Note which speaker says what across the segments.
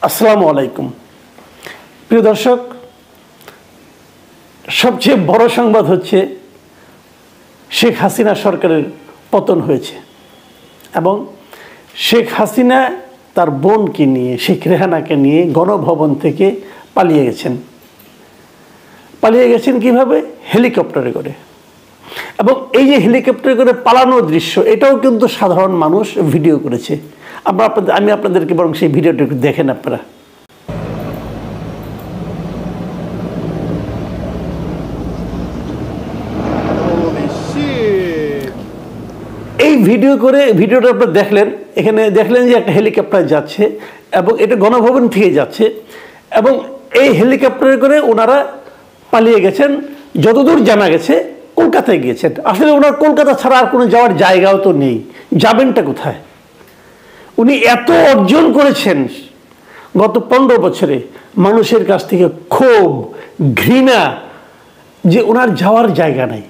Speaker 1: আসসালামু আলাইকুম প্রিয় দর্শক, সবচেয়ে বড় সংবাদ হচ্ছে শেখ হাসিনা সরকারের পতন হয়েছে এবং শেখ হাসিনা তার বোনকে নিয়ে, শেখ রেহানাকে নিয়ে গণভবন থেকে পালিয়ে গেছেন কিভাবে? হেলিকপ্টারে করে। এবং এই যে হেলিকপ্টারে করে পালানোর দৃশ্য, এটাও কিন্তু সাধারণ মানুষ ভিডিও করেছে। আমি আপনাদেরকে বরং সেই ভিডিওটা একটু দেখেন আপনারা। এই ভিডিওটা আপনারা দেখলেন, এখানে দেখলেন যে একটা হেলিকপ্টার যাচ্ছে এবং এটা গণভবন থেকে যাচ্ছে এবং এই হেলিকপ্টারে করে ওনারা পালিয়ে গেছেন। যতদূর জানা গেছে কলকাতায় গিয়েছেন। আসলে ওনার কলকাতা ছাড়া আর কোনো যাওয়ার জায়গাও তো নেই, যাবেনটা কোথায়? উনি এত অর্জন করেছেন গত 15 বছরে, মানুষের কাছ থেকে ক্ষোভ, ঘৃণা, যে ওনার যাওয়ার জায়গা নাই।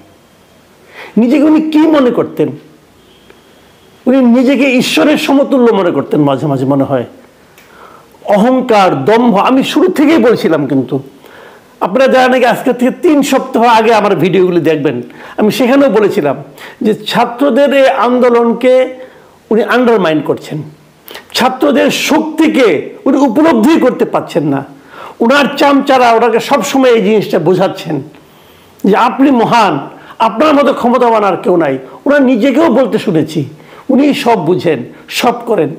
Speaker 1: নিজেকে উনি কি মনে করতেন? উনি নিজেকে ঈশ্বরের সমতুল্য মনে করতেন। মাঝে মাঝে মনে হয় অহংকার, দম্ভ। আমি শুরু থেকেই বলছিলাম, কিন্তু আপনারা যারা নাকি আজকে থেকে 3 সপ্তাহ আগে আমার ভিডিওগুলি দেখবেন, আমি সেখানেও বলেছিলাম যে ছাত্রদের এই আন্দোলনকে উনি আন্ডারমাইন করছেন, ছাত্রদের শক্তিকে উনি উপলব্ধি করতে পারছেন না। ওনার চামচারা ওনাকে সবসময় এই জিনিসটা বোঝাচ্ছেন যে আপনি মহান, আপনার মতো ক্ষমতাবান আর কেউ নাই। ওনার নিজেকেও বলতে শুনেছি উনি সব বুঝেন, সব করেন।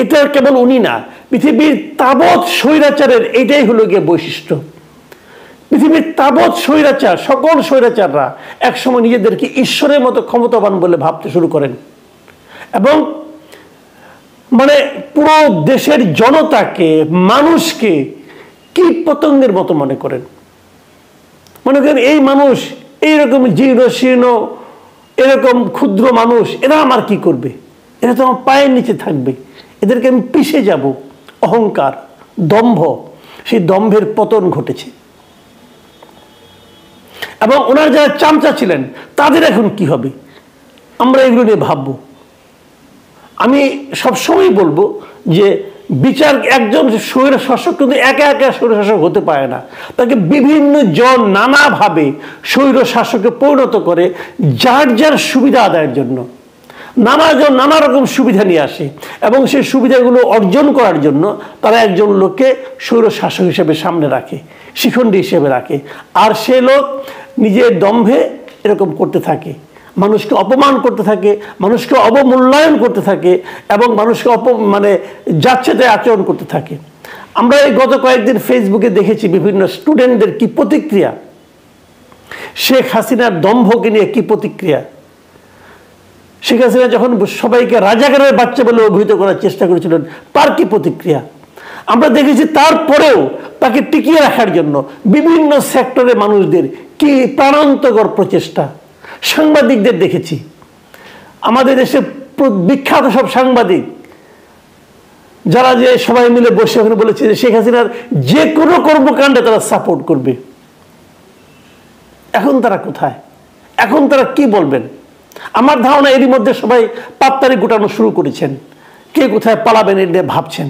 Speaker 1: এটা কেবল উনি না, পৃথিবীর তাবৎ স্বৈরাচারের এটাই হলো গিয়ে বৈশিষ্ট্য। পৃথিবীর তাবৎ স্বৈরাচার, সকল স্বৈরাচাররা একসময় নিজেদেরকে ঈশ্বরের মতো ক্ষমতাবান বলে ভাবতে শুরু করেন এবং মানে পুরো দেশের জনতাকে, মানুষকে কীট পতঙ্গের মতো মনে করেন। মনে করেন এই মানুষ, এইরকম জীর্ণ শীর্ণ, এরকম ক্ষুদ্র মানুষ, এরা আমার কি করবে? এরা তো আমার পায়ের নিচে থাকবে, এদেরকে আমি পিষে যাব। অহংকার, দম্ভ, সেই দম্ভের পতন ঘটেছে। এবং ওনার যারা চামচা ছিলেন তাদের এখন কি হবে, আমরা এগুলো নিয়ে ভাববো। আমি সবসময় বলবো যে বিচার, একজন স্বৈর শাসক কিন্তু একা একা স্বৈর শাসক হতে পারে না। তাকে বিভিন্ন জন নানাভাবে স্বৈর শাসকে পরিণত করে, যার যার সুবিধা আদায়ের জন্য নানাজন নানা রকম সুবিধা নিয়ে আসে এবং সেই সুবিধাগুলো অর্জন করার জন্য তারা একজন লোককে স্বৈর শাসক হিসেবে সামনে রাখে, শিখণ্ডী হিসেবে রাখে। আর সে লোক নিজের দম্ভে এরকম করতে থাকে, মানুষকে অপমান করতে থাকে, মানুষকে অবমূল্যায়ন করতে থাকে এবং মানুষকে যাচ্ছে তাই আচরণ করতে থাকে। আমরা এই গত কয়েকদিন ফেসবুকে দেখেছি বিভিন্ন স্টুডেন্টদের কি প্রতিক্রিয়া, শেখ হাসিনার দম্ভকে নিয়ে কি প্রতিক্রিয়া। শেখ হাসিনা যখন সবাইকে রাজাকারের বাচ্চা বলে অভিহিত করার চেষ্টা করেছিলেন, তার কি প্রতিক্রিয়া আমরা দেখেছি। তারপরেও তাকে টিকিয়ে রাখার জন্য বিভিন্ন সেক্টরে মানুষদের কি প্রাণান্তকর প্রচেষ্টা। সাংবাদিকদের দেখেছি, আমাদের দেশে বিখ্যাত সব সাংবাদিক যারা যে সবাই মিলে বসে ওখানে বলেছে যে শেখ হাসিনার যে কোনো কর্মকাণ্ডে তারা সাপোর্ট করবে। এখন তারা কোথায়? এখন তারা কি বলবেন? আমার ধারণা এরই মধ্যে সবাই পাত্তারি গুটানো শুরু করেছেন, কে কোথায় পালাবেন এটা নিয়ে ভাবছেন।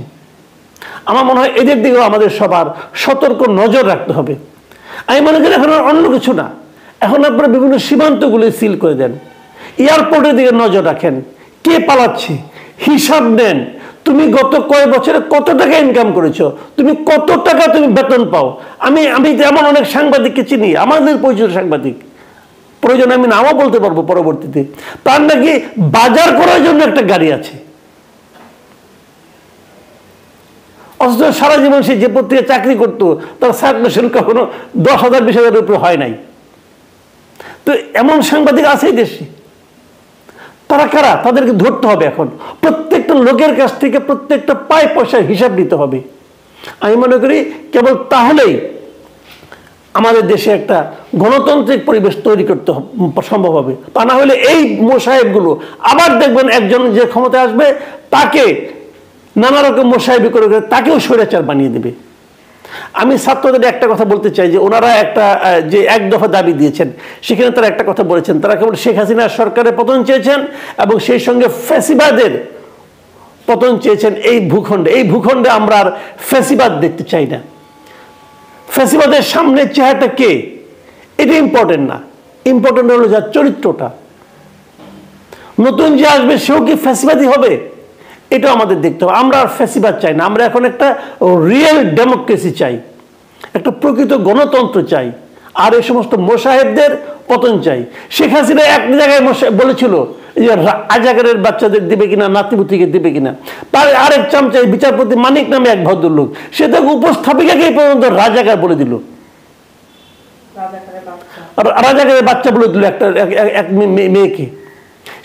Speaker 1: আমার মনে হয় এদের দিকেও আমাদের সবার সতর্ক নজর রাখতে হবে। আমি মনে করি এখন অন্য কিছু না, এখন আপনারা বিভিন্ন সীমান্তগুলি সিল করে দেন, এয়ারপোর্টের দিকে নজর রাখেন, কে পালাচ্ছে হিসাব নেন। তুমি গত কয়েক বছরে কত টাকা ইনকাম করেছো, তুমি কত টাকা তুমি বেতন পাও। আমি এমন অনেক সাংবাদিককে চিনি, আমাদের পরিচিত সাংবাদিক, প্রয়োজনে আমি নামও বলতে পারবো পরবর্তীতে, তার নাকি বাজার করার জন্য একটা গাড়ি আছে, অথচ সারা জীবন সে যে পত্রিকা চাকরি করতো তার সার্কুলেশন কখনো 10,000 20,000 উপরে হয় নাই। তো এমন সাংবাদিক আছে এই দেশে। তারা কারা? তাদেরকে ধরতে হবে। এখন প্রত্যেকটা লোকের কাছ থেকে প্রত্যেকটা পায় পয়সার হিসাব দিতে হবে। আমি মনে করি কেবল তাহলেই আমাদের দেশে একটা গণতান্ত্রিক পরিবেশ তৈরি করতে সম্ভব হবে। তা না হলে এই মোসাহেবগুলো আবার দেখবেন একজন যে ক্ষমতায় আসবে তাকে নানা রকম মোসাহেবি করে তাকেও স্বৈরাচার বানিয়ে দেবে। আমি ছাত্রদের একটা কথা বলতে চাই যে ওনারা একটা যে 1 দফা দাবি দিয়েছেন, সেখানে তারা একটা কথা বলেছেন, তারা কেবল শেখ হাসিনা সরকারের পতন চেয়েছেন এবং সেই সঙ্গে ফ্যাসিবাদের পতন চেয়েছেন এই ভূখণ্ডে আমরা আর ফ্যাসিবাদ দেখতে চাই না। ফ্যাসিবাদের সামনের চেহারাটা কে এটা ইম্পর্টেন্ট না, ইম্পর্টেন্ট হলো যার চরিত্রটা। নতুন যে আসবে সেও কি ফ্যাসিবাদী হবে এটা আমাদের দেখতে হবে। আমরা আর ফ্যাসিবাদ চাই না, আমরা এখন একটা রিয়েল ডেমোক্রেসি চাই, একটা প্রকৃত গণতন্ত্র চাই, আর এই সমস্ত মোসাহেবদের পতন চাই। শেখ হাসিনা এক জায়গায় বলেছিল যে রাজাকারের বাচ্চাদের দিবে কিনা, নাতিপুতিকে দিবে কিনা। তার আরেক চামচাই বিচারপতি মানিক নামে এক ভদ্রলোক, সে তাকে উপস্থাপিকাকে পর্যন্ত রাজাকার বলে দিল, রাজাকারের বাচ্চা বলে দিল একটা এক মেয়েকে।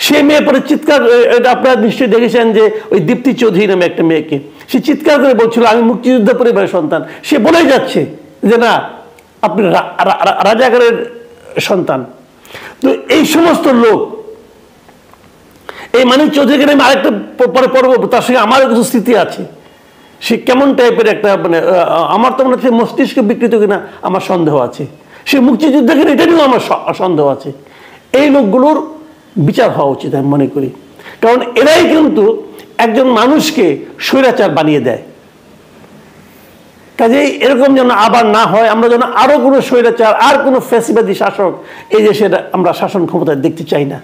Speaker 1: সে মেয়ে পরে চিৎকার, আপনারা নিশ্চয়ই দেখেছেন যে ওই দীপ্তি চৌধুরী নামে একটা মেয়েকে, সে চিৎকার করে বলছিল আমি মুক্তিযুদ্ধ পরিবারের সন্তান। সে বলে যাচ্ছে যে না আপনি রাজাকারের সন্তান। তো এই সমস্ত লোক, এই মানিক চৌধুরীকে আমি আরেকটা পরে পড়ব, তার সঙ্গে আমারও কিছু স্মৃতি আছে। সে কেমন টাইপের একটা, মানে আমার তো মনে হচ্ছে মস্তিষ্ক বিকৃত কিনা আমার সন্দেহ আছে, সে মুক্তিযুদ্ধকে এটা নিয়েও আমার সন্দেহ আছে। এই লোকগুলোর বিচার হওয়া উচিত আমি মনে করি, কারণ এরাই কিন্তু একজন মানুষকে স্বৈরাচার বানিয়ে দেয়। কাজেই এরকম যেন আবার না হয়, আমরা যেন আরো কোনো স্বৈরাচার আর কোনো ফ্যাসিবাদী শাসক এই দেশের আমরা শাসন ক্ষমতায় দেখতে চাই না।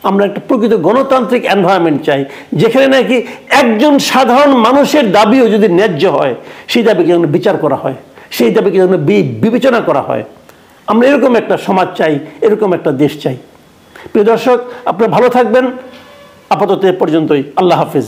Speaker 1: আমরা একটা প্রকৃত গণতান্ত্রিক এনভায়রনমেন্ট চাই, যেখানে নাকি একজন সাধারণ মানুষের দাবিও যদি ন্যায্য হয় সেই দাবিকে যেন বিচার করা হয়, সেই দাবিকে যেন বিবেচনা করা হয়। আমরা এরকম একটা সমাজ চাই, এরকম একটা দেশ চাই। প্রিয় দর্শক, আপনারা ভালো থাকবেন। আপাতত এ পর্যন্তই। আল্লাহ হাফিজ।